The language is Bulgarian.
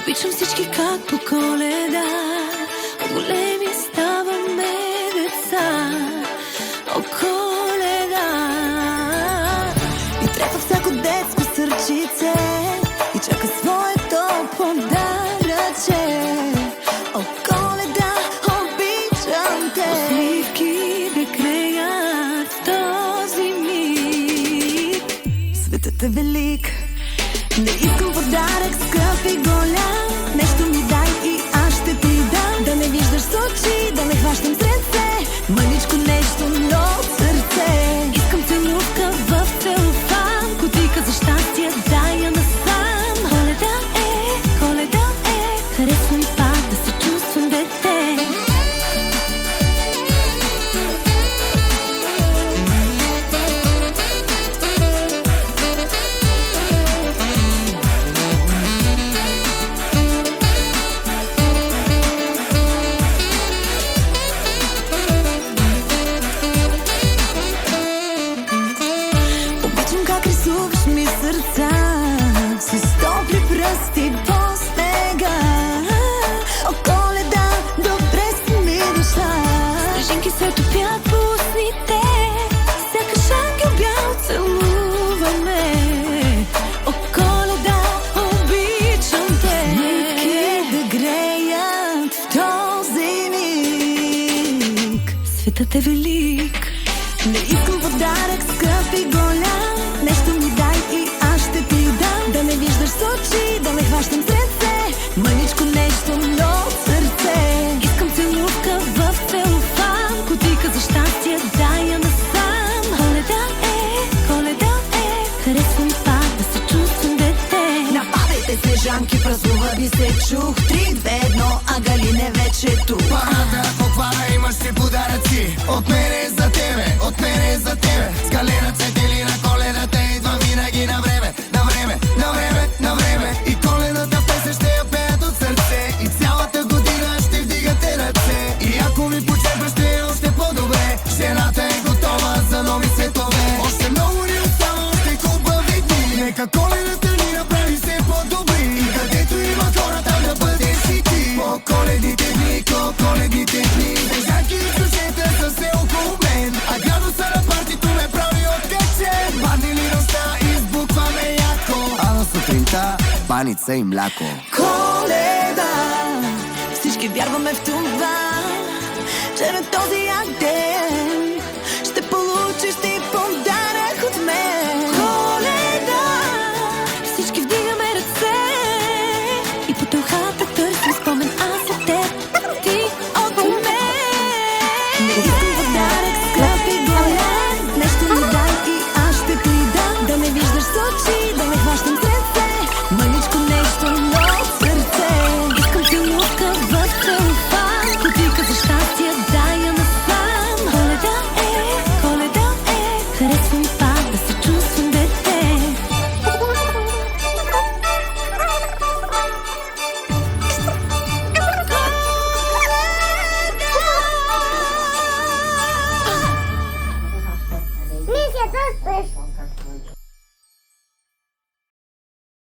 Обичам всички как по Коледа, от големи ставаме деца. О, Коледа! И трепва всяко детско сърчице и чака своето подаръче. О, Коледа, обичам те. Усмивки да креят в този миг. Светът е велик. Не искам подарък скъп и голям. Нещо ми дай и аз ще ти дам. Да не виждаш с очи, да не хващам сърце. Мъничко нещо, но сърце. Искам целувка в целофан. Кутийка за щастие, дай я насам. Коледа е, харесвам пак да се чувствам дете. Рисуваш ми сърца с топли пръсти по снега. О, Коледа, добре си ми дошла. Снежинки се топят по устните, сякаш ангел бял целуваме. О, Коледа, обичам те. Нитки да греят в този миг. Светът е велик. Не искам подарък скъп и голям. Нещо ми дай и аз ще ти дам. Да не виждаш с очи, да не хващам сърце. Мъничко нещо, но сърце. Искам целувка в целофан. Кутийка за щастие, дай я насам. Коледа е, харесвам пак да се чувствам дете. Нападайте снежанки, празнува би се чух. 3, 2, 1, а Галине вече тук. Парада отваря, имаш си подаръци. От мене за тебе, от мене за тебе. С калина цветели на Коледата идва винаги на време. На време, на време, на време. И Коледната песен ще я пеят от сърце. И цялата година ще вдигате ръце. И ако ми почерпаш, ще е още по-добре. Жената е готова за нови светове. Още много ни остава, още хубави дни. Нека Коледата ни направи се по-добри. И където има хора, там да бъдеш и ти. По коледните дни, коледните дни. Снежанки и чужета са все около мен. А градуса на партито ме прави откачен. Ванилиността избухваме яко. А на сутринта паница и мляко. Коледа, всички вярваме в това, че на този